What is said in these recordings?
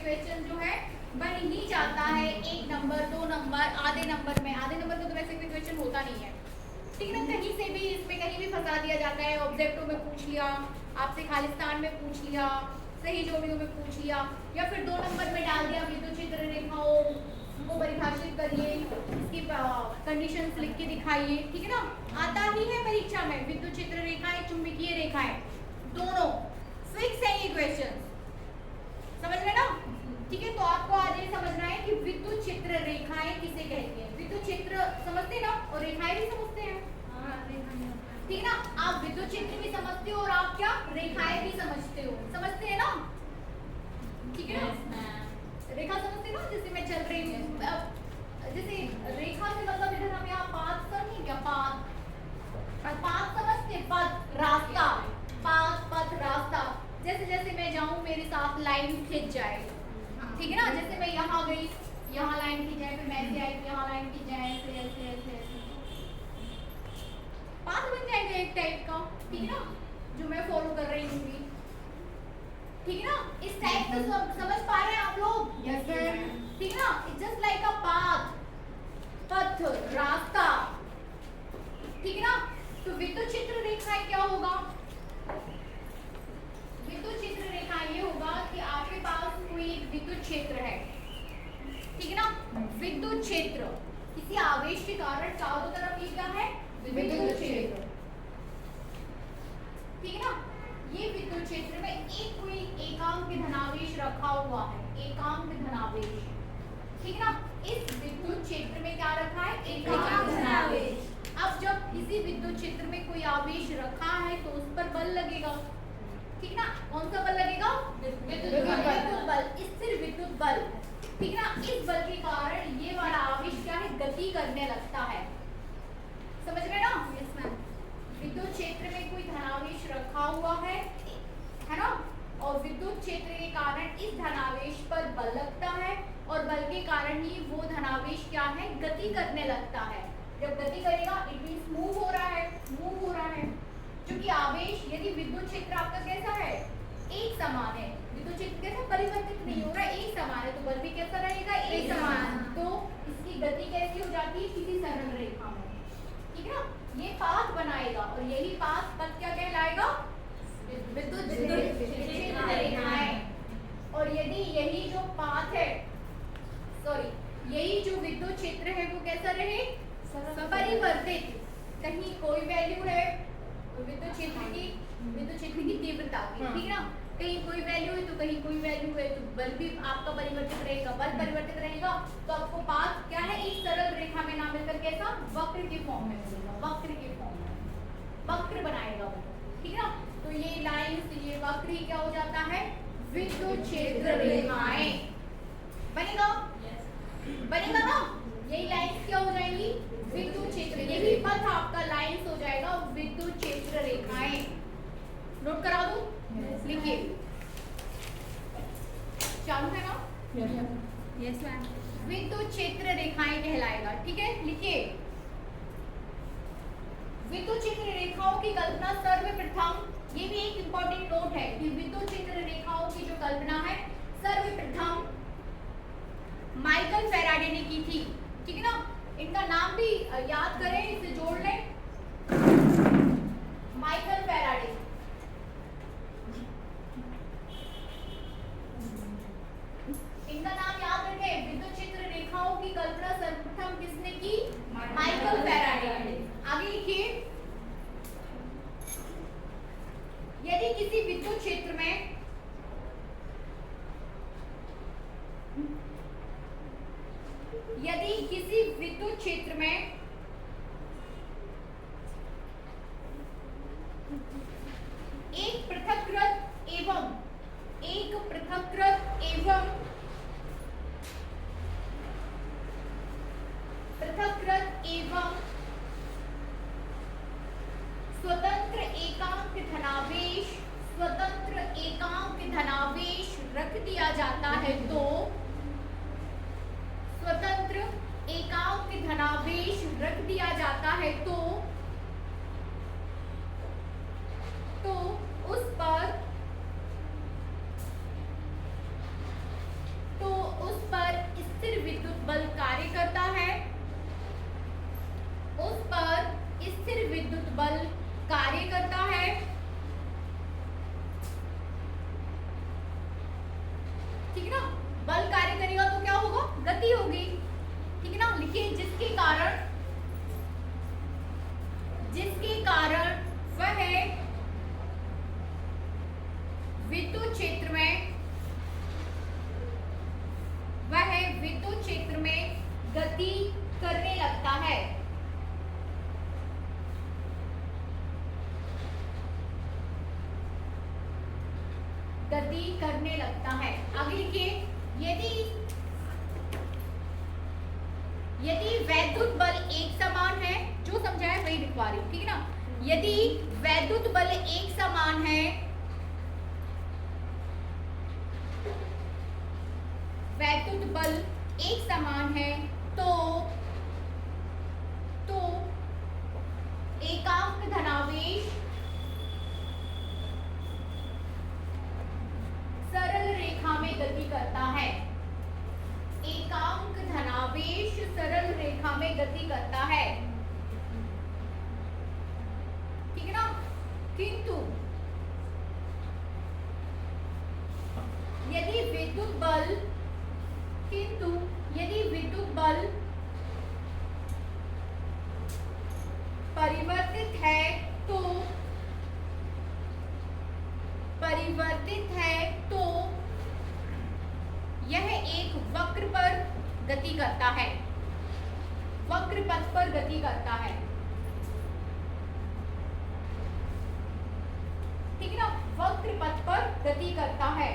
Question जो है बन ही जाता है 1 नंबर 2 नंबर आधे नंबर में। आधे नंबर का तो वैसे कोई क्वेश्चन होता नहीं है, ठीक है ना। कहीं से भी इसमें कहीं भी फंसा दिया जाता है। ऑब्जेक्टिव में पूछ लिया, आपसे खालिस्तान में पूछ लिया, सही जोड़ियों में पूछ लिया, या फिर 2 नंबर में डाल दिया विद्युत चित्र रेखाओं को परिभाषित करिए, इसकी कंडीशंस लिख के दिखाइए, ठीक है ना। आता ही है परीक्षा में विद्युत चित्र रेखाएं, चुंबकीय रेखाएं, दोनों फिक्स है ये क्वेश्चन, समझ रहे ना। ठीक है, तो आपको आज ये समझना है कि विद्युत चित्र रेखाएं किसे कहती हैं। विद्युत चित्र समझते हैं ना, और रेखाएं भी समझते हैं, ठीक है ना। आप विद्युत चित्र भी समझते हो और आप क्या रेखाएं भी समझते हो, समझते हैं ना, ठीक है ना। रेखा समझते हो ना, जैसे मैं चल रही हूँ, जैसे रेखा से मतलब इधर हम यहाँ पाथ कर नहीं क्या, पाथ समझते, पथ रास्ता, पाथ पथ रास्ता। जैसे जैसे मैं जाऊँ मेरे साथ लाइन खिंच जाए, ठीक है ना। जैसे मैं यहाँ गई, यहाँ लाइन खिंच जाए, फिर मैं ऐसे आई, यहाँ लाइन खिंच जाए, ऐसे ऐसे ऐसे ऐसे पाथ बन जाएगा एक टाइप का, ठीक है ना, जो मैं फॉलो कर रही हूँ, ठीक है ना। इस टाइप से समझ पा रहे हैं आप लोग, ठीक है ना। It's just like a path, पथ रास्ता, ठीक है ना। तो विद्युत चित्र रेखाएं क्या होगा, विद्युत चित्र रेखा ये होगा कि आपके पास कोई एक विद्युत क्षेत्र है, ठीक है ना। विद्युत क्षेत्र किसी आवेश के कारण चारों तरफ ये क्या है, विद्युत क्षेत्र, ठीक है ना। ये विद्युत क्षेत्र में एक कोई एकांक धनावेश रखा हुआ है, एकांक धनावेश, ठीक है ना। इस विद्युत क्षेत्र में क्या रखा है, एकांक धनावेश। अब जब किसी विद्युत क्षेत्र में कोई आवेश रखा है तो उस पर बल लगेगा, ठीक है ना। कौन सा बल लगेगा, विद्युत बल, स्थिर विद्युत बल, ठीक है ना। इस बल के कारण ये वाला आवेश क्या है, गति करने लगता है, समझ रहे ना। Yes ma'am. विद्युत क्षेत्र में कोई धनावेश रखा हुआ है ना, और विद्युत क्षेत्र के कारण इस धनावेश पर बल लगता है, और बल के कारण ही वो धनावेश क्या है, गति करने लगता है। जब गति करेगा इट मींस मूव हो रहा है, मूव हो रहा है। क्योंकि आवेश, यदि विद्युत क्षेत्र आपका कैसा है, एक समान है, विद्युत क्षेत्र कैसा परिवर्तित नहीं हो रहा है, एक समान है, तो बल भी कैसा रहेगा, एक समान। तो इसकी गति कैसी हो जाती है, किसी सरल रेखा में, ठीक है ना। ये पाथ बनाएगा, और यही पाथ पथ क्या कहलाएगा, विद्युत चित्र रेखाएं। और यदि यही जो पाथ है, सॉरी यही जो विद्युत क्षेत्र है वो कैसा रहे, परिवर्तित, कहीं कोई वैल्यू है विद्युत क्षेत्र की तीव्रता की, ठीक है ना, कहीं कोई वैल्यू है तो कहीं कोई वैल्यू है, तो बल भी आपका परिवर्तित रहेगा, बल परिवर्तित रहेगा, तो आपको पाथ क्या है, एक सरल रेखा में ना मिलकर कैसा, वक्र के फॉर्म में मिलेगा, वक्र के फॉर्म में, वक्र बनाएगा वो, ठीक है ना। तो ये लाइन से ये वक्र ही क्या हो जाता है, विद्युत क्षेत्र रेखाएं बनेगा, बनेगा ना। यही लाइंस क्या हो जाएंगी, विद्युत क्षेत्र, यही पथ आपका लाइंस हो जाएगा, विद्युत क्षेत्र रेखाएं। नोट करा दूं, लिखिए, चालू है ना, यस मैम। विद्युत क्षेत्र रेखाएं कहलाएगा, ठीक है, लिखिए। विद्युत क्षेत्र रेखाओं की कल्पना सर्वप्रथम, ये भी एक इंपॉर्टेंट नोट है कि विद्युत क्षेत्र रेखाओं की जो कल्पना है सर्वप्रथम माइकल फैराडे ने की थी, ठीक है ना। इनका नाम भी याद करें, इसे जोड़ लें, माइकल फैराडे, इनका नाम याद रखें। विद्युत क्षेत्र रेखाओं की कल्पना सर्वप्रथम किसने की, माइकल फैराडे ने। आगे लिखिए, यदि किसी विद्युत क्षेत्र में एक पृथक्कृत एवं स्वतंत्र एकांक धनावेश रख दिया जाता है, तो स्वतंत्र एकांक धनावेश रख दिया जाता है तो उस पर वैद्युत बल कार्य करता है, ठीक है ना। बल कार्य करेगा तो क्या होगा, गति होगी, ठीक है ना। लिखिए जिसके कारण वह विद्युत क्षेत्र में गति करने लगता है। आगे लिखिए यदि वैद्युत बल एक समान है, जो समझाया वही लिखवा रही हूँ, ठीक है ना। यदि वैद्युत बल एक समान है, तो एकांक धनावेश सरल रेखा में गति करता है। एकांक धनावेश सरल रेखा में गति करता है, ठीक है ना। किंतु यदि विद्युत बल परिवर्तित है तो यह एक वक्र पर गति करता है, वक्र पथ पर गति करता है, ठीक है ना। वक्र पथ पर गति करता है।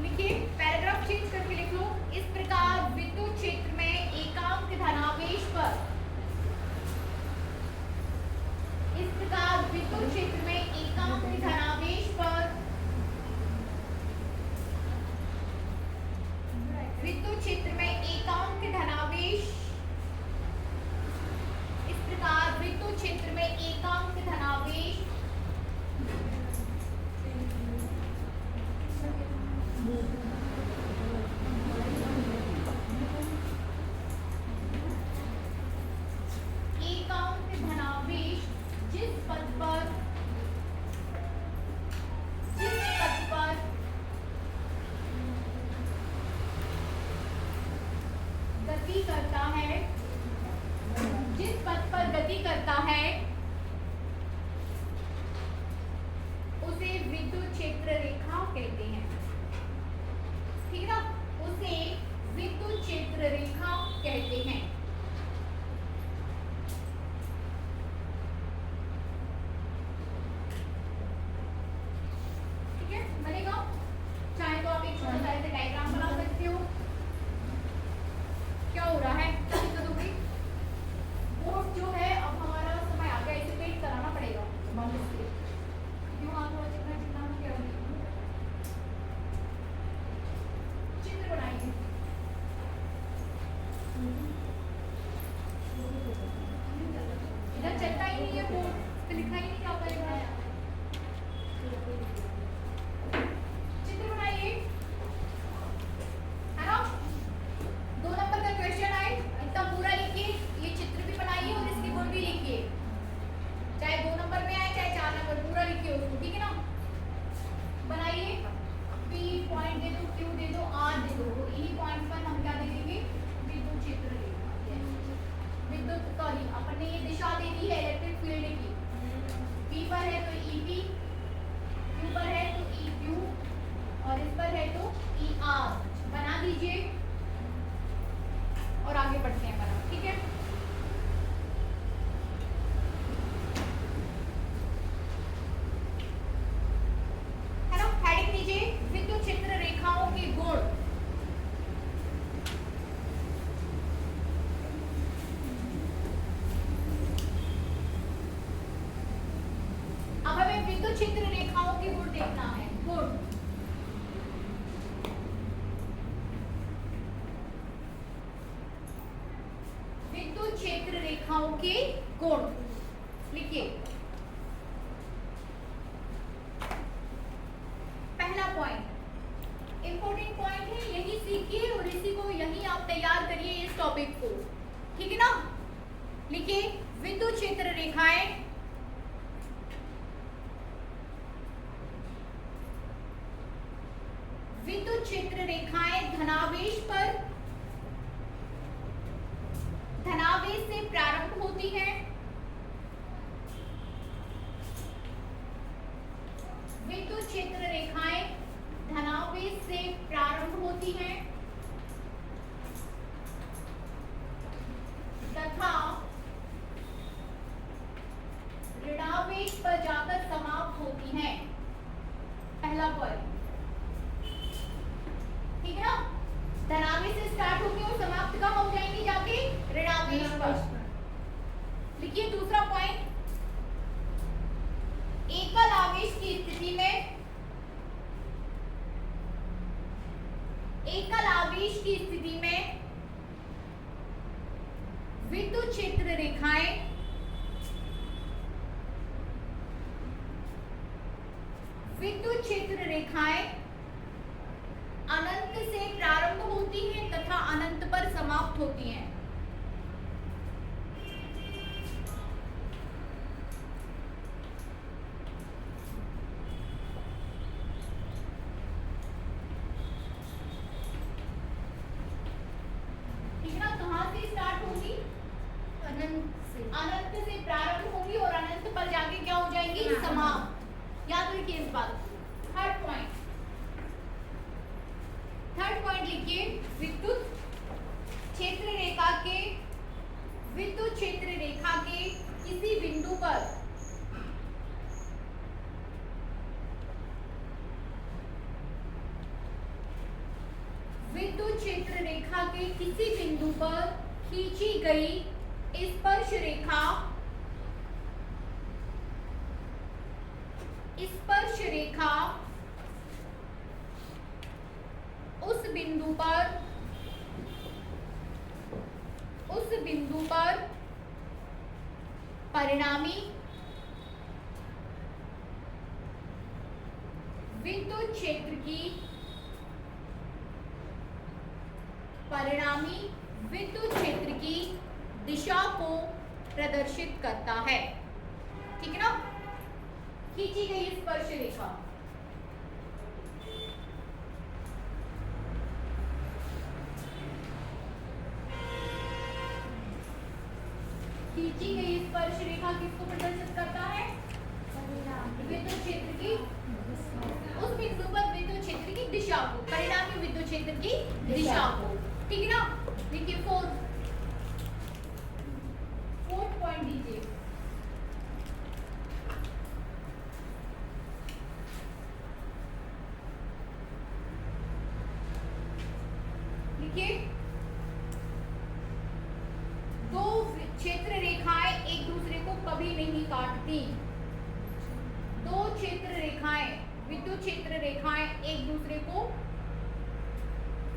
लिखिए पैराग्राफ चेंज करके लिख लो। इस प्रकार विद्युत क्षेत्र में एकांक धनावेश पर चित्र रेखाओं के गुण देखना है। गुण विद्युत क्षेत्र रेखाओं के गुण लिखिए। पहला पॉइंट इंपॉर्टेंट पॉइंट है, यही सीखिए और इसी को यही आप तैयार करिए इस टॉपिक को। ठीक है ना। लिखिए विद्युत क्षेत्र रेखाएं विद्युत क्षेत्र रेखाएं धनावेश से प्रारंभ होती हैं। विद्युत क्षेत्र रेखाएं धनावेश से प्रारंभ होती हैं तथा ऋणावेश पर जाकर समाप्त होती हैं। पहला पॉइंट, ठीक है ना। धनावेश से स्टार्ट होगी और समाप्त कहाँ हो जाएंगी, जाके ऋणावेश पर। लिखिए दूसरा पॉइंट, एकल आवेश की स्थिति में विद्युत क्षेत्र रेखाएं अनंत से प्रारंभ होती हैं तथा अनंत पर समाप्त होती हैं। ठीक है ना, कहां से स्टार्ट होगी, अनंत से प्रारंभ होगी और अनंत पर जाके क्या हो जाएंगी, समाप्त। याद रखिए इस बात को। थर्ड पॉइंट लिखिए, विद्युत क्षेत्र रेखा के किसी बिंदु पर खींची गई स्पर्श रेखा उस बिंदु पर परिणामी विद्युत क्षेत्र की दिशा को प्रदर्शित करता है। ठीक है ना, खींची गई स्पर्श रेखा। खींची गई स्पर्श रेखा किसको प्रदर्शित करता है, विद्युत क्षेत्र की, उस बिंदु पर विद्युत क्षेत्र की दिशा को, परिणामी विद्युत क्षेत्र की दिशा को। ठीक है ना। देखिए फोर्थ पॉइंट दीजिए, लिखिए दो क्षेत्र रेखाएं एक दूसरे को कभी नहीं काटती। दो क्षेत्र रेखाएं, विद्युत क्षेत्र रेखाएं एक दूसरे को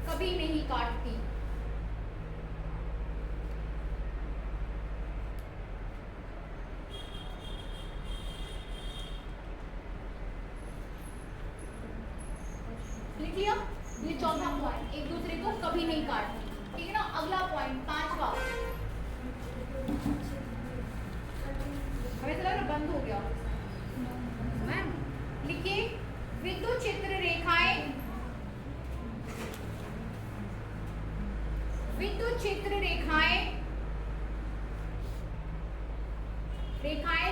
कभी नहीं काटती। लिखिए ये चौथा पॉइंट, एक दूसरे को कभी नहीं काटती। ठीक है ना। अगला पॉइंट पांचवा, हमें लग रहा बंद हो गया मैम। लिखिए विद्युत क्षेत्र रेखाएं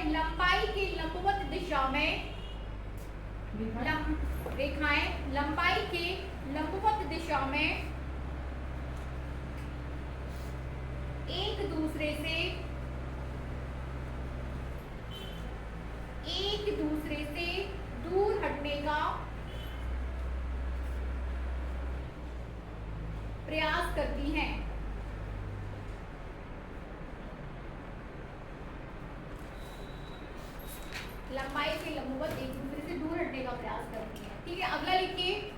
लंबाई के लंबवत दिशा में, रेखाएं लंबाई के लंबवत दिशा में एक दूसरे से दूर हटने का प्रयास करती हैं। लंबाई के लंबवत एक दूसरे से दूर हटने का प्रयास करती हैं। ठीक है। अगला लिखिए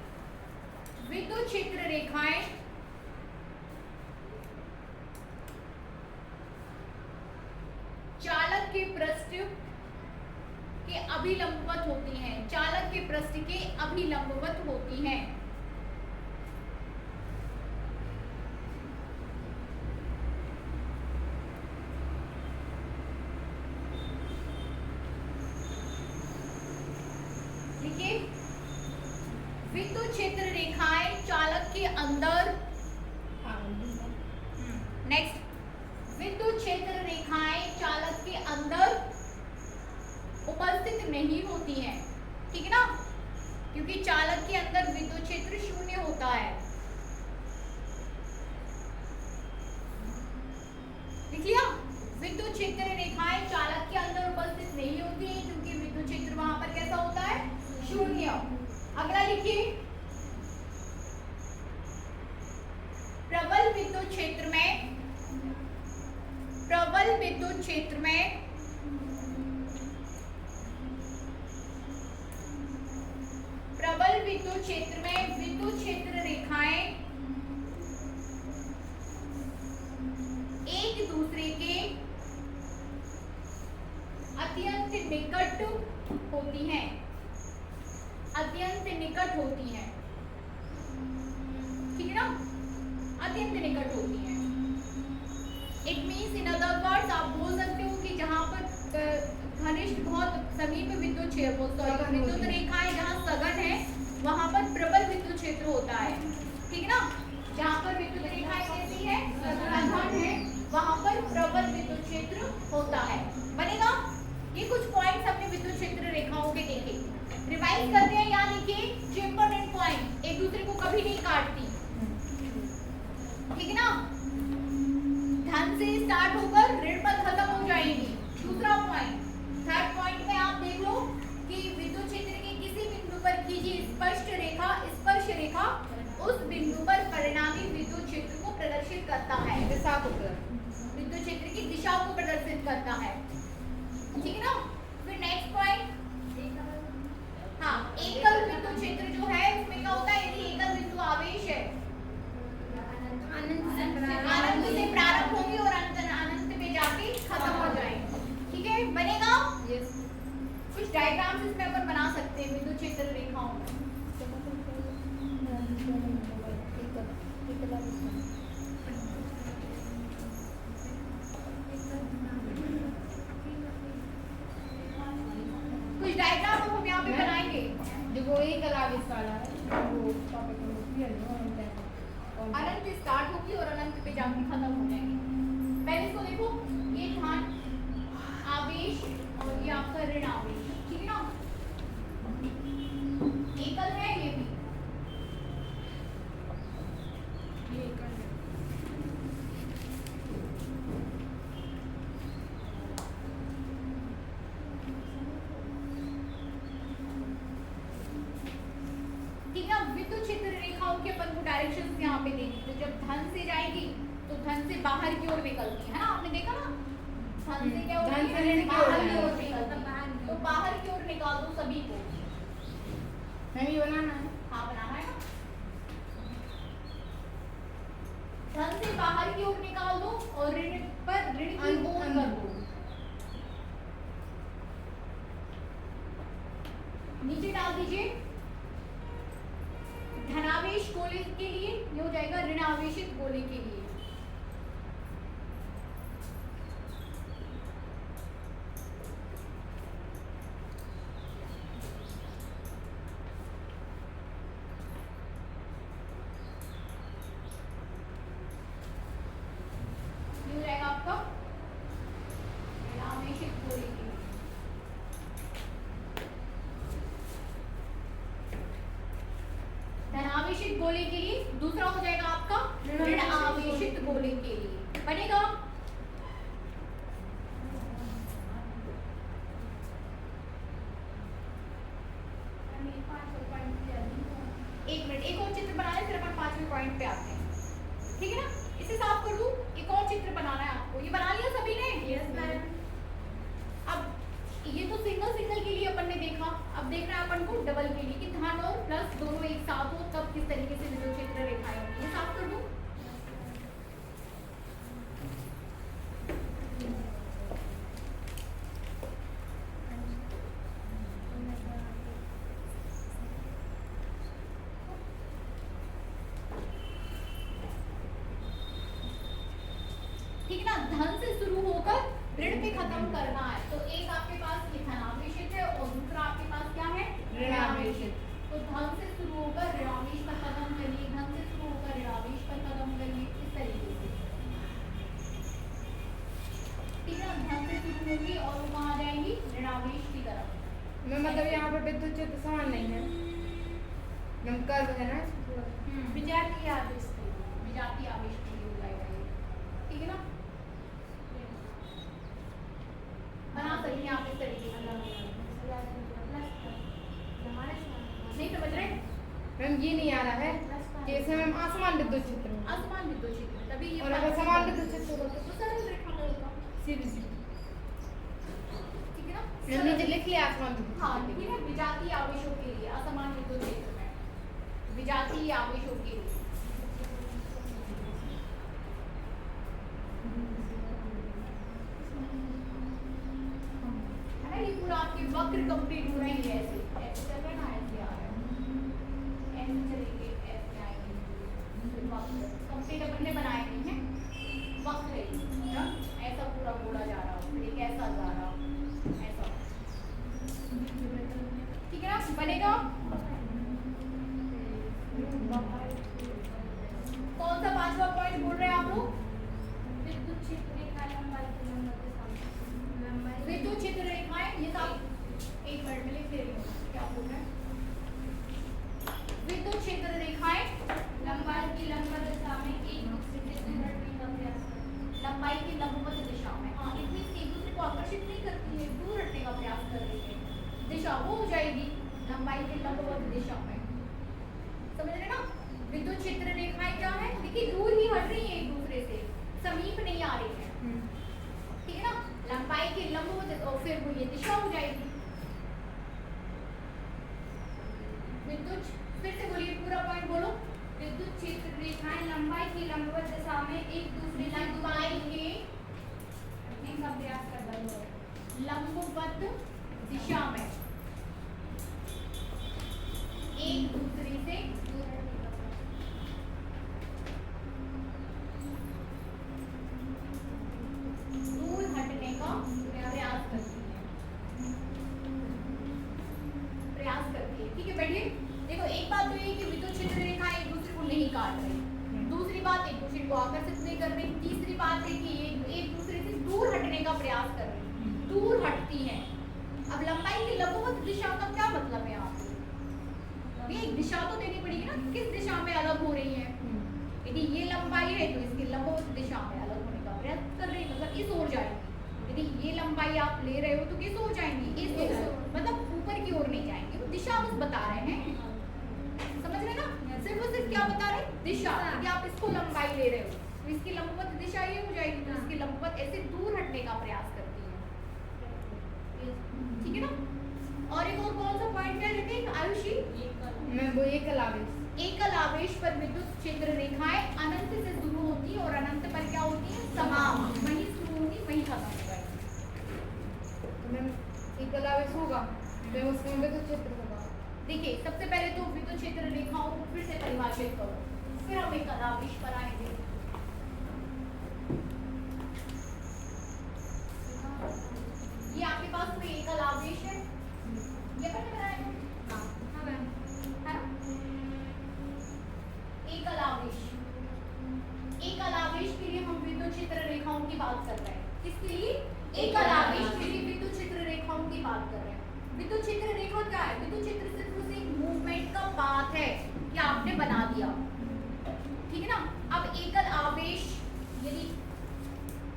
विद्युत क्षेत्र रेखाएं चालक के पृष्ठ के अभिलंबवत होती हैं। चालक के पृष्ठ के अभिलंबवत होती हैं। के अंदर, नेक्स्ट, विद्युत क्षेत्र रेखाएं चालक के अंदर उपस्थित नहीं होती हैं, ठीक है ना, क्योंकि चालक के अंदर विद्युत क्षेत्र शून्य होता है। लिख लिया? विद्युत क्षेत्र रेखाएं चालक के अंदर उपस्थित नहीं होती हैं क्योंकि विद्युत क्षेत्र वहां पर कैसा होता है? शून्य। अगला लिखिए, प्रबल विद्युत क्षेत्र में, प्रबल विद्युत क्षेत्र में प्रबल विद्युत क्षेत्र में विद्युत क्षेत्र रेखाएं एक दूसरे के अत्यंत निकट होती हैं, अत्यंत निकट होती हैं, ठीक है ना, अत्यंत निकट होती हैं। It means in other words आप बोल सकते हो कि जहां पर घनिष्ठ बहुत समीप विद्युत विद्युत रेखाएं जहां सघन है वहां पर प्रबल विद्युत क्षेत्र होता है, ठीक है ना, जहां पर विद्युत रेखाएं कैसी है? सघन है, वहां पर प्रबल विद्युत क्षेत्र होता है। बनेगा? ये कुछ पॉइंट्स हमने विद्युत क्षेत्र रेखाओं के देखे, रिवाइज करते हैं। यहाँ देखिए जो इंपॉर्टेंट पॉइंट, एक दूसरे को कभी नहीं काटती, ठीक है ना, धन से स्टार्ट होकर ऋण पर खत्म हो जाएगी। दूसरा पॉइंट, थर्ड पॉइंट में आप देख लो कि विद्युत क्षेत्र के किसी बिंदु पर खींची स्पर्श रेखा, स्पर्श रेखा उस बिंदु पर परिणामी विद्युत क्षेत्र को प्रदर्शित करता है, दिशा को, विद्युत क्षेत्र की दिशा को प्रदर्शित करता है, ठीक है ना। फिर नेक्स्ट पॉइंट, हाँ, एकल विद्युत क्षेत्र जो है उसमें क्या होता है? यदि एकल बिंदु आवेश है, अनंत से प्रारंभ होगी और अनंत पे जाके खत्म हो जाएगी, ठीक है, बनेगा? yes. कुछ डायग्राम्स इसमें अपन बना सकते हैं विद्युत क्षेत्र रेखाओं में। कुछ डायग्राम हम यहाँ पे बनाएंगे जो वो एक आवेश वाला है, वो अनंत स्टार्ट होगी और अनंत पे जाके खत्म हो जाएगी। पहले इसको देखो, ये धन आवेश और ये आपका ऋण आवेश, ठीक है ना, एकल है ये भी, ये एकल है। ठीक है, विद्युत क्षेत्र रेखाओं के अपन को डायरेक्शंस यहाँ पे देंगे। तो जब धन से जाएगी तो धन से बाहर की ओर निकलती है ना, आपने देखा ना, धन से क्या होती है? बाहर की ओर निकलती है, तो बाहर की ओर निकाल दो सभी को। नहीं बनाना है? हाँ बनाना है ना, धन से बाहर की ओर निकाल दो और ऋण पर ऋण की ओर कर दो, नीचे डाल दीजिए। धनावेश गोले के लिए ये हो जाएगा ऋण आवेशित गोले के लिए, ये हो जाएगा आपका ऋण आवेशित गोले के लिए। धनावेशित गोले के लिए दूसरा हो जाएगा आपका ऋण आवेशित गोले के लिए, बनेगा? एक मिनट, एक और चित्र बना ले, फिर अपन 5वें पॉइंट पे आते हैं, ठीक है ना। इसे साफ कर दूं, एक और चित्र बनाना है आपको। ये बना लिया सभी ने? Yes ma'am. अब ये तो सिंगल सिंगल के लिए अपन ने देखा, अब देखना है अपन को डबल के लिए कि धन और प्लस दोनों एक साथ हो तब किस तरीके से विद्युत क्षेत्र रेखाएं होंगी। ये साफ कर दूं। ठीक है ना, धन से शुरू होकर ऋण पे खत्म करना है। तो एक आपके पास ये धनावेशित है और दूसरा आपके पास क्या है? ऋणावेशित। तो धन से शुरू होकर ऋणावेश पर खत्म करिए, धन से शुरू आवेश की तरफ। मैं मतलब यहाँ पे विद्युत क्षेत्र समान नहीं है, मैम कर्व है ना। विजातीय आवेश के लिए, विजातीय आवेश के लिए हो जाएगा ये, ठीक है ना। बना सकते हैं आप इस तरीके से। नहीं समझ रहे? मैम ये नहीं आ रहा है कि इसमें मैम आसमान विद्युत क्षेत्र है, असमान विद्युत क्षेत्र, तभी ये और अगर समान विद्युत क्षेत्र होगा तो सरल रेखा होगा, सीधी सीधी। ठीक है ना। मैम नीचे लिख लिया आसमान विद्युत हाँ क्षेत्र। ठीक है, विजातीय आवेशों के लिए, असमान विद्युत क्षेत्र में विजातीय आवेशों के लिए। है ना, ये पूरा आपके वक्र कंप्लीट हो रही है, ऐसे ऐसे चल रहा है ना, ऐसे आ रहा है, ऐसे चलेंगे, ऐसे आएंगे, वक्र कंप्लीट अपन ने बनाए नहीं है, वक्र है ना, ऐसा पूरा गोला जा रहा हो, फिर एक ऐसा जा रहा हो, ऐसा, ठीक है ना, बनेगा। कौन सा पांचवा पॉइंट बोल रहे हैं आप लोग? विद्युत क्षेत्र रेखाएं लंबाई के लंबवत दिशा में। विद्युत क्षेत्र रेखाएं, ये सब एक मिनट में लिख दे रही हूँ क्या बोल रहे हैं। विद्युत क्षेत्र रेखाएं लंबाई की लंबवत दिशा में एक दूसरे से दूर हटने का प्रयास करती हैं। लंबाई की लंबवत दिशा में, हाँ, इतनी एक दूसरे को आकर्षित नहीं करती है, दूर हटने का प्रयास कर रही है, दिशा वो हो जाएगी लंबाई की लंबवत दिशा में। समझ रहे ना। विद्युत क्षेत्र रेखाएं क्या है, देखिए दूर ही हट रही है एक दूसरे से, समीप नहीं आ रही है, ठीक है ना। लंबाई की लंबवत और फिर वो ये दिशा हो जाएगी। विद्युत, फिर से बोलिए पूरा पॉइंट बोलो। विद्युत क्षेत्र रेखाएं लंबाई की लंबवत दिशा में एक दूसरे लंबाई के का प्रयास कर रही है, लंबवत दिशा में एक दूसरे से दूर हटने का प्रयास करती है, प्रयास करती है, ठीक है। बैठिए, देखो एक बात तो ये कि विद्युत क्षेत्र रेखाएं एक दूसरे को नहीं काट रही, दूसरी बात एक दूसरे को आकर्षित नहीं कर रही, तीसरी बात है कि ये एक दूसरे से दूर हटने का प्रयास कर रही, दूर हटती हैं। अब लंबाई की लंबवत दिशा का क्या मतलब है आपको? ये एक दिशा तो देनी पड़ेगी ना, किस दिशा में अलग हो रही है। यदि ये लंबाई है तो इसकी लंबवत दिशा में अलग होने का प्रयास कर रही है, मतलब इस ओर जाएगी। यदि ये लंबाई आप ले रहे हो तो किस ओर जाएंगी, इस ओर, मतलब ऊपर की ओर नहीं जाएंगी, वो दिशा बस बता रहे हैं, समझ रहे ना। सिर्फ और सिर्फ क्या बता रहे, दिशा। यदि आप इसको लंबाई ले रहे हो तो इसकी लंबवत दिशा ये हो जाएगी, तो इसकी लंबवत ऐसे दूर हटने का प्रयास करती है, ठीक है ना। और एक और कौन सा पॉइंट क्या लेते हैं आयुषी? मैं वो एकल आवेश, एकल आवेश पर विद्युत क्षेत्र रेखाएं अनंत से शुरू होती है और अनंत पर क्या होती है, समाप्त, वहीं शुरू होगी वहीं खत्म हो जाएगी। तो मैम एकल आवेश होगा तो उसमें विद्युत क्षेत्र होगा। देखिए सबसे पहले तो विद्युत क्षेत्र रेखाओं को फिर से परिभाषित करो, फिर हम एकल आवेश पर आएंगे। ये आपके पास कोई एकल आवेश है, ये मैंने बनाया है, है ना। एकल आवेश, एकल आवेश के लिए हम विद्युत क्षेत्र रेखाओं की बात कर रहे हैं। किसके लिए? एकल आवेश के लिए विद्युत क्षेत्र रेखाओं की बात कर रहे हैं। विद्युत क्षेत्र रेखा क्या है? विद्युत क्षेत्र सिर्फ उस एक मूवमेंट का पाथ है कि आपने बना दिया, ठीक है ना। अब एकल आवेश यदि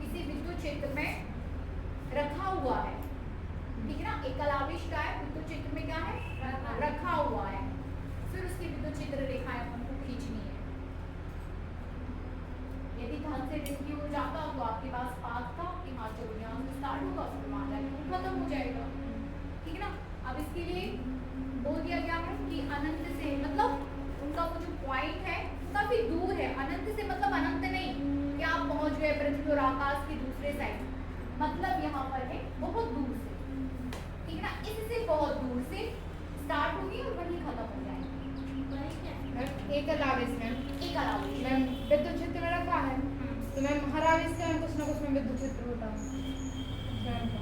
किसी विद्युत क्षेत्र में रखा हुआ है, ठीक है ना, एकल आवेश क्या है, विद्युत क्षेत्र में क्या है, रखा हुआ है, फिर उसकी विद्युत क्षेत्र रेखाएं हमको खींचनी है। यदि ध्यान से देखिए हो जाता तो आपके पास पाथ था कि हाँ चलो यहाँ से स्टार्ट होगा फिर वहाँ जाके खत्म हो जाएगा, ठीक है ना। अब इसके लिए बोल दिया गया है कि अनंत से, मतलब उनका वो जो पॉइंट है काफी दूर है। अनंत से मतलब अनंत नहीं कि आप पहुंच गए पृथ्वी और आकाश की दूसरे साइड, मतलब यहाँ पर है बहुत दूर से, ठीक है ना। इससे बहुत दूर से स्टार्ट होगी और वहीं खत्म हो जाएगी। एकल आवेश मैम, एकल आवेश मैम विद्युत क्षेत्र में रखा है तो मैम हर आवेश का कुछ ना कुछ में विद्युत क्षेत्र होता है स्वयं का।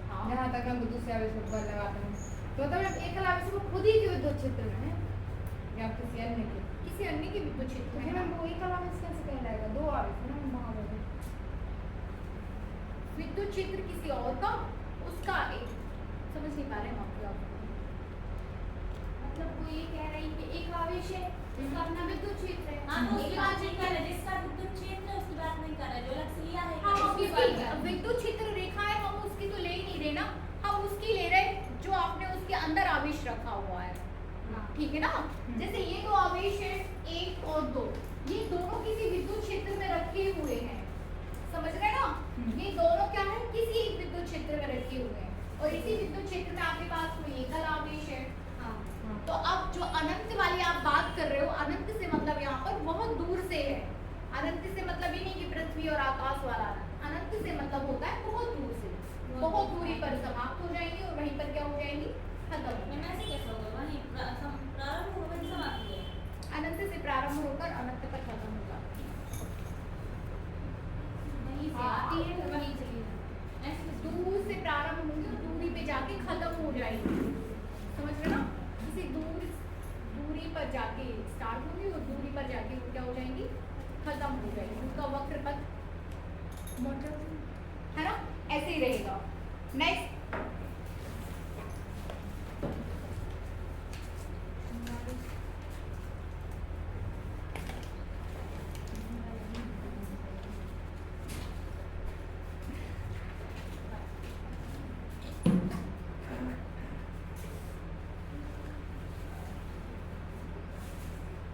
हाँ। जहाँ तक हम दूसरे आवेश को बल लगाते हैं तो मतलब मैम एकल आवेश को खुद ही के विद्युत क्षेत्र में है या किसी अन्य के, किसी अन्य की विद्युत क्षेत्र तो में फिर मैम वो एकल आवेश कैसे कहलाएगा? दो आवेश है ना वहाँ पर विद्युत क्षेत्र किसी और का, उसका एक समझ नहीं पा रहे हैं मतलब कोई ये कह रही कि एक आवेश है जिसका अपना विद्युत क्षेत्र है। हाँ तो उसकी बात नहीं कर रहे, जिसका विद्युत क्षेत्र है उसकी बात नहीं कर रहे, जो लक्ष्य लिया है हाँ, उसकी उसकी बात कर रहे हैं। विद्युत क्षेत्र रेखा है, हम उसकी तो ले ही नहीं रहे ना, हम उसकी ले रहे जो आपने उसके अंदर आवेश रखा हुआ है। ठीक है ना। जैसे ये दो आवेश है, 1 और 2, ये दोनों किसी विद्युत क्षेत्र में रखे हुए हैं, समझ रहे ना। ये दोनों क्या है, किसी एक विद्युत क्षेत्र में रखे हुए हैं, और इसी विद्युत क्षेत्र में आपके पास कोई एकल आवेश है। तो अब जो अनंत वाली आप बात कर रहे हो, अनंत से मतलब यहाँ पर बहुत दूर से है। अनंत से मतलब ये नहीं कि पृथ्वी और आकाश वाला अनंत से मतलब होता है बहुत दूर से, बहुत दूरी पर समाप्त हो जाएंगी और वहीं पर क्या हो जाएंगी, खत्म हो मैं ऐसे कैसे होगा, वही प्रारंभ होगा कि समाप्ति है। अनंत से प्रारंभ होकर अनंत पर खत्म हो जाती है। वहीं से आती है तो वहीं चली जाती है। ऐसे दूर से प्रारंभ होंगी और दूरी पे जाके खत्म हो जाएंगी, समझ रहे ना। किसी दूरी पर जाके स्टार्ट होंगी और दूरी पर जाके वो क्या हो जाएंगी, खत्म हो जाएगी। उसका वक्र पथ है ना, ऐसे ही रहेगा। नेक्स्ट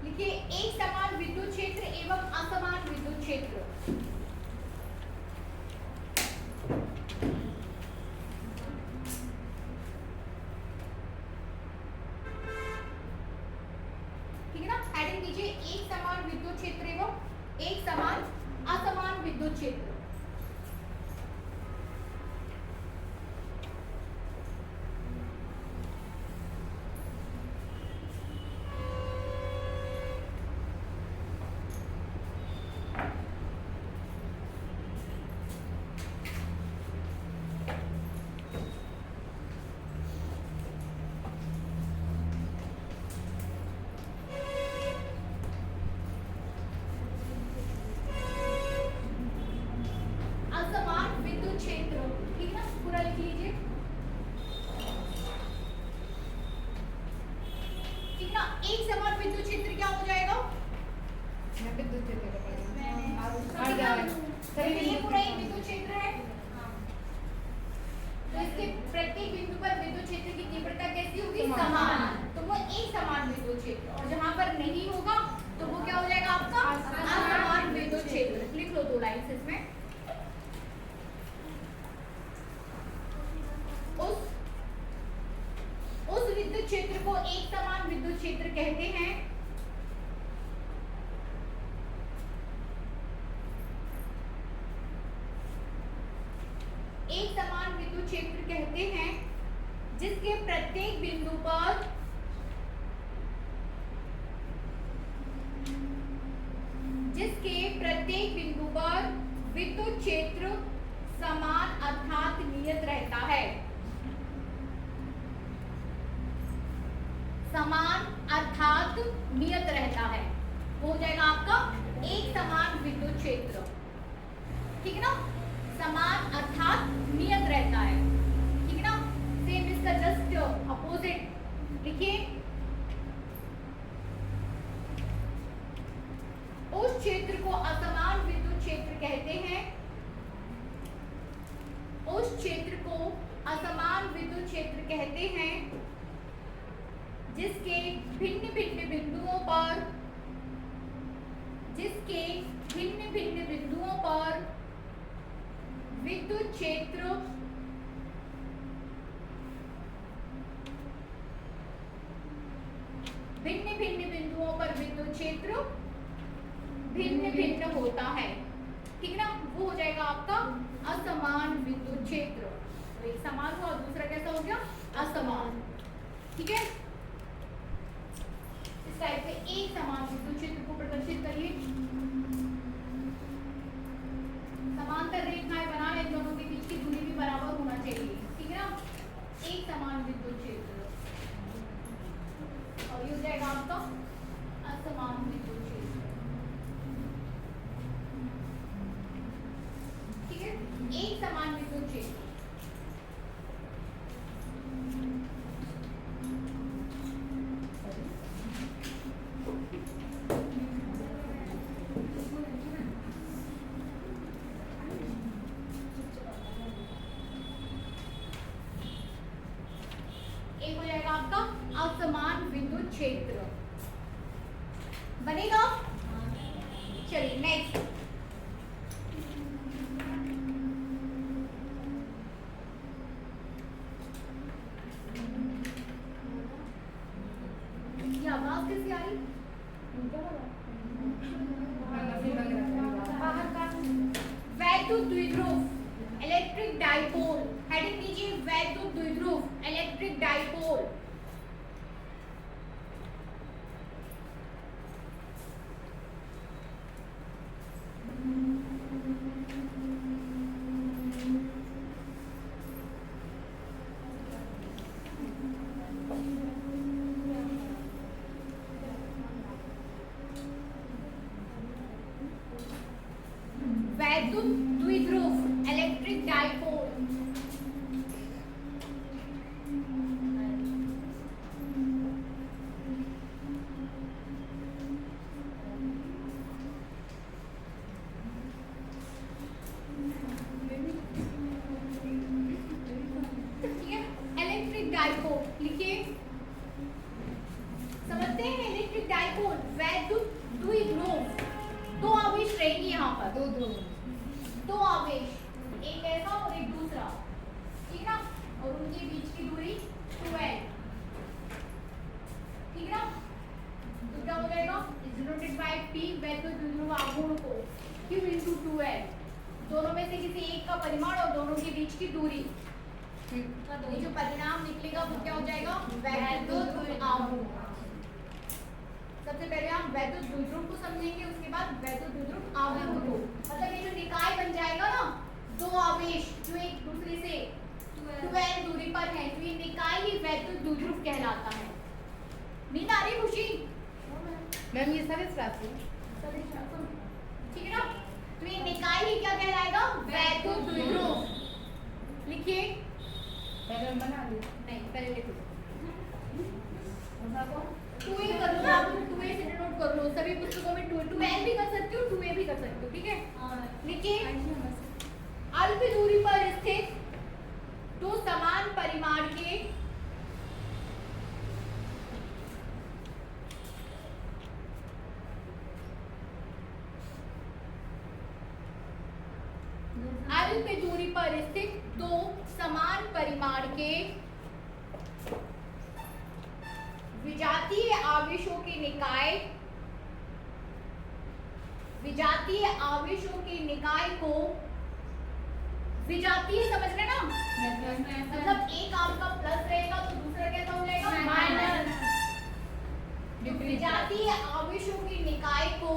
लिखिए, एक समान विद्युत क्षेत्र एवं असमान विद्युत क्षेत्र। ठीक है ना, हेडिंग दीजिए, एक समान विद्युत क्षेत्र एवं एक समान असमान विद्युत क्षेत्र। असमान विद्युत क्षेत्र, ठीक है ना, पूरा लिख लीजिए। ठीक ना, एक समान विद्युत क्षेत्र क्या हो जाएगा, मैं विद्युत क्षेत्र का ठीक है ना? जैसे ये पूरा एक विद्युत क्षेत्र है, तो इसके प्रत्येक बिंदु पर विद्युत क्षेत्र की तीव्रता कैसी होगी, समान। तो वो एक समान विद्युत क्षेत्र, और जहां पर नहीं होगा तो वो क्या हो जाएगा आपका असमान विद्युत क्षेत्र। लिख लो 2 लाइन इसमें। उस विद्युत क्षेत्र को एक समान विद्युत क्षेत्र कहते हैं एक समान विद्युत क्षेत्र कहते हैं जिसके प्रत्येक बिंदु पर विद्युत क्षेत्र समान अर्थात नियत रहता है। समान अर्थात नियत रहता है, वो हो जाएगा आपका एक समान विद्युत क्षेत्र। ठीक है ना, समान अर्थात नियत रहता है। ठीक है ना, सेम इसका जस्ट अपोजिट लिखिए। उस क्षेत्र को असमान विद्युत क्षेत्र कहते हैं। उस क्षेत्र को असमान विद्युत क्षेत्र कहते हैं जिसके भिन्न भिन्न बिंदुओं पर विद्युत क्षेत्र भिन्न भिन्न होता है। ठीक है ना, वो हो जाएगा आपका असमान विद्युत क्षेत्र। तो एक समान हुआ और दूसरा कैसा हो गया, असमान। ठीक है, इस टाइप से एक समान विद्युत क्षेत्र को प्रदर्शित करिए। समांतर रेखाएं बना लें, दोनों के बीच की दूरी भी बराबर होना चाहिए। ठीक है ना, एक समान विद्युत क्षेत्र, और ये हो जाएगा आपका असमान विद्युत क्षेत्र। ठीक है, एक समान विद्युत क्षेत्र आपका असमान विद्युत क्षेत्र बनेगा। चलिए नेक्स्ट, ये आवाज कैसी आ रही? बाहर का वैद्युत द्विध्रुव इलेक्ट्रिक डाइपोल, हेडिंग लीजिए वैद्युत द्विध्रुव इलेक्ट्रिक डाइपोल। वैद्युत द्विध्रुव इलेक्ट्रिक डाइपोल। इलेक्ट्रिक डाइपोल लिखिए, समझते हैं इलेक्ट्रिक डाइपोल वैद्युत द्विध्रुव, दो आवेश रहेंगे यहाँ पर, दो आवेश, एक ऐसा और एक दूसरा, ठीक ना, और उनके बीच की दूरी 2l, ठीक ना। तो क्या हो जाएगा, डिनोटेड बाय p वैद्युत द्विध्रुव आघूर्ण को q into 2l, दोनों में से किसी एक का परिमाण और दोनों के बीच की दूरी, ये जो परिणाम निकलेगा वो क्या हो जाएगा, वैद्युत आघूर्ण। सबसे पहले हम वैद्युत द्विध्रुव को समझेंगे, उसके बाद वैद्युत द्विध्रुव आघूर्ण को। मतलब ये जो निकाय बन जाएगा ना, दो आवेश जो एक दूसरे से 12 दूरी पर हैं, तो ये निकाय ही वैद्युत द्विध्रुव कहलाता है। नींद आ रही खुशी? मैम ये सारे क्लास ठीक है ना, तो ये निकाय ही क्या कहलाएगा, वैद्युत द्विध्रुव। लिखिए, पहले हम बना ली। नहीं पहले लिखो, 2a कर लो, आप 2a से डिनोट कर लो, सभी पुस्तकों में 2l भी कर सकते हो, 2a भी कर सकते हो, ठीक है। लिखिए, अल्प दूरी पर स्थित दो समान परिमाण के अल्प दूरी पर स्थित दो समान परिमाण के विजातीय आवेशों के निकाय, विजातीय आवेशों के निकाय को, विजातीय समझ रहे ना, मतलब एक आपका प्लस रहेगा तो दूसरा कैसा हो जाएगा, माइनस। विजातीय आवेशों के निकाय को,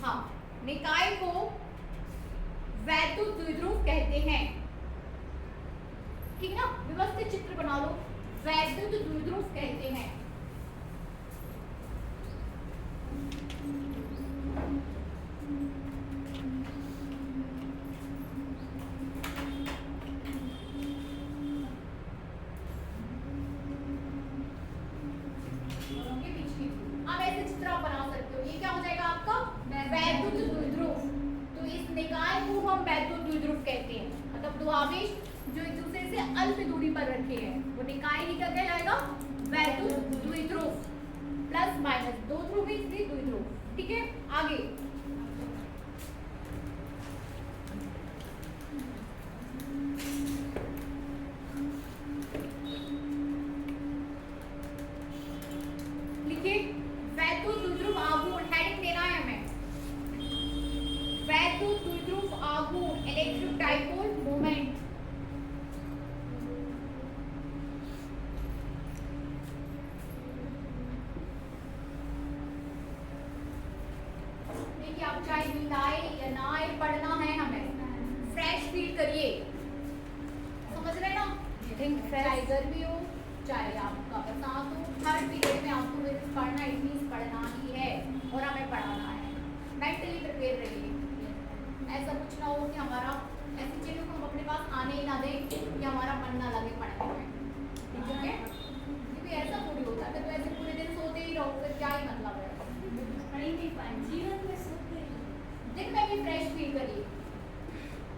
हाँ, निकाय को वैद्युत द्विध्रुव कहते हैं, ठीक ना। व्यवस्थित चित्र बना लो, वैद्युत द्विध्रुव कहते हैं। अब ऐसे चित्र आप बना सकते हो, ये क्या हो जाएगा आपका वैद्युत द्विध्रुव। तो इस निकाय को हम वैद्युत द्विध्रुव कहते हैं, मतलब दो आवेश जो एक दूसरे से अल्प दूरी पर रखे हैं, वो निकाय ही क्या कहलाएगा, वैद्युत द्विध्रुव। प्लस माइनस दो ध्रुव इसलिए द्विध्रुव, ठीक है। आगे लिखिए, वैद्युत द्विध्रुव आघूर्ण, हेडिंग देना है हमें, वैद्युत द्विध्रुव आघूर्ण इलेक्ट्रिक डाइपोल मोमेंट। देखिए, आप चाहे नींद आए या ना आए, पढ़ना है हमें, फ्रेश फील करिए, समझ रहे ना। चाहे गर्मी हो चाहे आपका बरसात हो, हर पीरियड में आपको पढ़ना, इट मींस पढ़ना ही है और हमें पढ़ाना है। मेंटली प्रिपेयर रहिए, ऐसा कुछ ना हो कि हमारा ऐसी चीज़ों को हम अपने पास आने ही ना दें कि हमारा मन ना लगे पढ़ने में, ठीक है। क्योंकि ऐसा थोड़ी होता है, तो ऐसे पूरे दिन सोते ही रहो, फिर क्या ही मतलब है, जीवन में सोते दिन में भी फ्रेश फील करिए।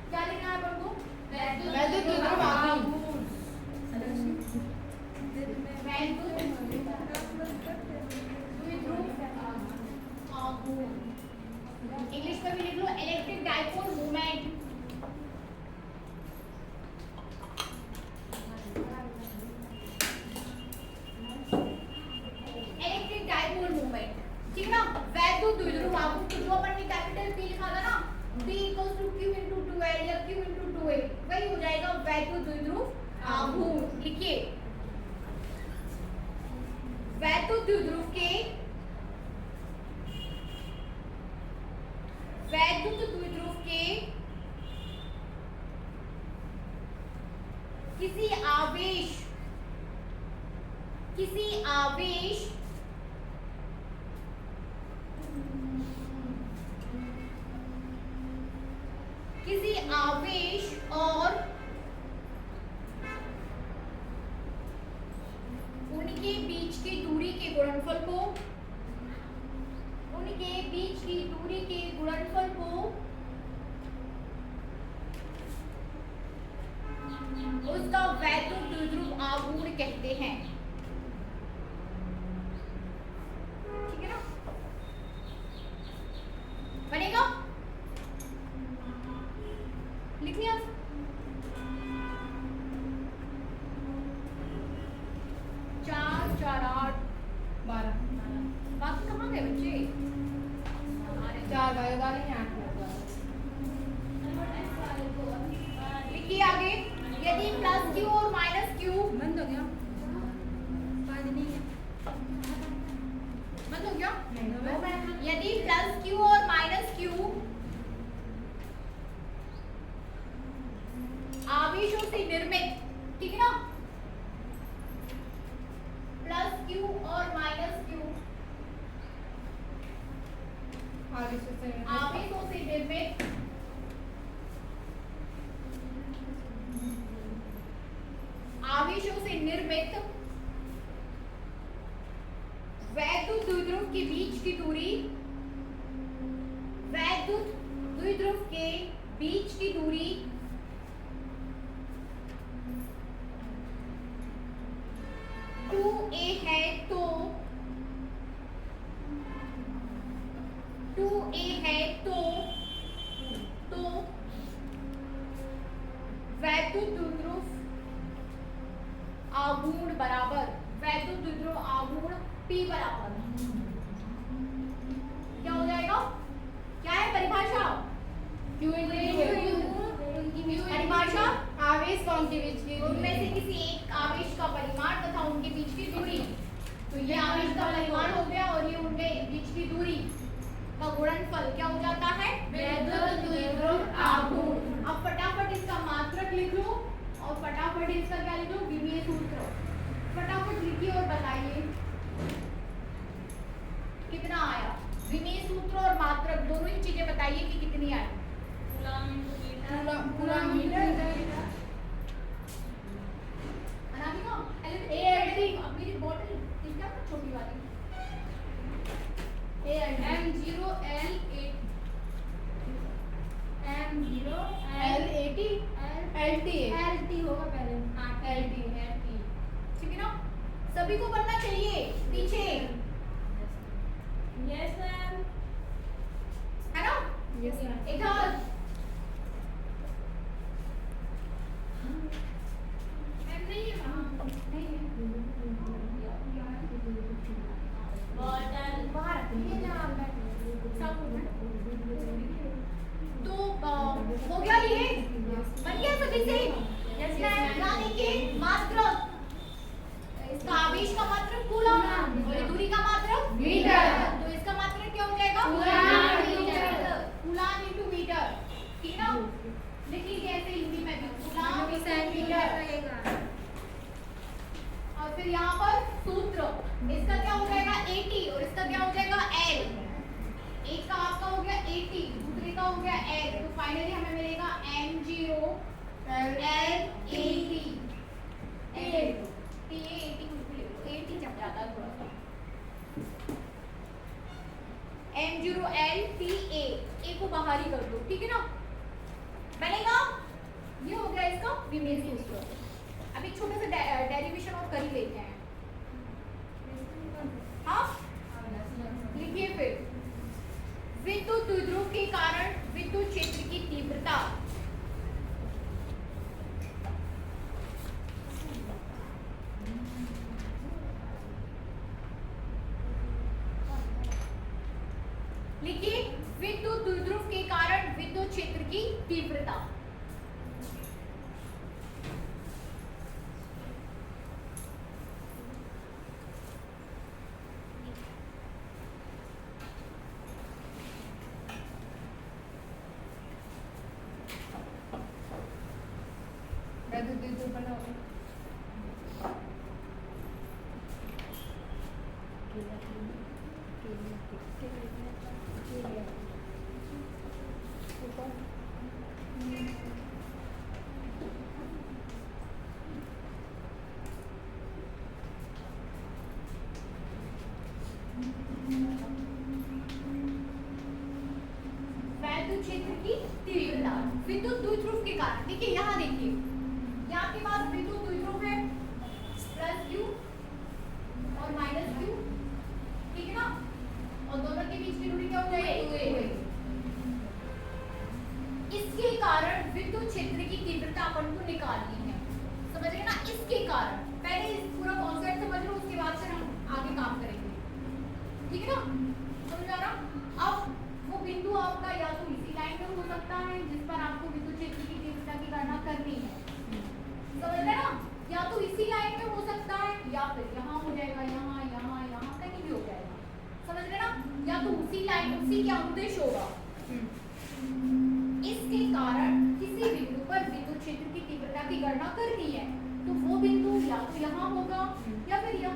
क्या लिखना है आपको, वैद्युत द्विध्रुव आघूर्ण। वैद्युत द्विध्रुव आघूर्ण। लिखिए वैद्युत द्विध्रुव के किसी आवेश और उनके बीच की दूरी के गुणनफल को उसका वैद्युत द्विध्रुव आघूर्ण कहते हैं। ठीक है ना, बनेगा? लिख लिया? 4 4 8 12 बाकी कहाँ गए बच्चे? 4 बजेगा नहीं 8 बजेगा। लिखिए आगे, यदि प्लस क्यू और माइनस क्यू बंद हो गया। बंद हो गया। यदि प्लस क्यू और माइनस क्यू आवेशों से निर्मित, ठीक है ना, प्लस क्यू और माइनस क्यू आवेशों से निर्मित वैद्युत द्विध्रुव के बीच की दूरी, वैद्युत द्विध्रुव के बीच की दूरी 2a है तो 2a है तो वैद्युत द्विध्रुव आघूर्ण बराबर, वैद्युत द्विध्रुव आघूर्ण P बराबर क्या हो जाएगा? क्या है परिभाषा? Q परिभाषा आवेश कौन के बीच की उनमें से किसी एक आवेश का परिमाण तथा उनके बीच की दूरी। तो ये आवेश का परिमाण हो गया और ये उनके बीच की दूरी का गुणनफल क्या हो जाता है? वैद्युत द्विध्रुव आघूर्ण। अब फटाफट इसका मात्रक लिख लो और फटाफट इसका क्या लिख लो? विमीय सूत्र फटाफट लिखिए और बताइए कितना आया। विमीय सूत्र और मात्रक दोनों ही चीजें बताइए कि कितनी आई। पूरा मीटर अनामिका मेरी बॉटल ठीक है छोटी वाली L80 LT होगा पहले। LT ठीक है ना, सभी को बनना चाहिए पीछे, यस मैम। है ना? Yes ma'am. इधर बॉटल बाहर रखिए ना आप तो हो गया ये बन गया सभी से। यानी कि मात्रक, इसका आवेश का मात्रक कूलम और दूरी का मात्रक मीटर। तो इसका मात्रक क्या हो जाएगा? Coulomb into metre. ठीक है ना, लिख लीजिए ऐसे हिंदी में भी कूलम इंटू मीटर। और फिर यहाँ पर सूत्र, इसका क्या हो जाएगा? 80 और इसका क्या हो जाएगा? L। एक का आपका हो गया 80, दूसरे का हो गया L, तो फाइनली हमें मिलेगा M0 L80। ये 80 कुछ भी ले लो, 80 जम जाता है थोड़ा सा। M0 LTA, A को बाहर ही कर दो, ठीक है ना, बनेगा। ये हो गया इसका विमीय सूत्र। अब एक छोटा सा डेरिवेशन और कर ही लेते हैं। हाँ लिखिए फिर, विद्युत द्विध्रुव के कारण विद्युत क्षेत्र की तीव्रता लिखिए, विद्युत द्विध्रुव के कारण विद्युत क्षेत्र की तीव्रता द्विध्रुव बना होगा। वैद्युत क्षेत्र की तीव्रता विद्युत द्विध्रुव के कारण। देखिए यहाँ देखिए, यहाँ आपके पास विद्युत द्विध्रुव है प्लस क्यू और माइनस क्यू, ठीक है ना, और दोनों के बीच की दूरी क्या हो जाएगी? इसके कारण विद्युत क्षेत्र की तीव्रता अपन को निकालनी है, समझ रहे ना? इसके कारण पहले इस पूरा कॉन्सेप्ट समझ लो, उसके बाद से हम आगे काम करेंगे, ठीक है ना? समझ आ रहा? अब वो बिंदु आपका या तो इसी लाइन में हो सकता है जिस पर आपको विद्युत क्षेत्र की तीव्रता की गणना करनी है, समझ रहे ना? या तो इसी लाइन में हो सकता है या फिर यहाँ हो जाएगा, यहाँ यहाँ यहाँ कहीं भी हो जाएगा, समझ रहे ना? या तो उसी लाइन, उसी क्या उद्देश्य होगा, इसके कारण किसी बिंदु पर विद्युत क्षेत्र की तीव्रता की गणना करनी है, तो वो बिंदु या तो यहाँ होगा या फिर यहाँ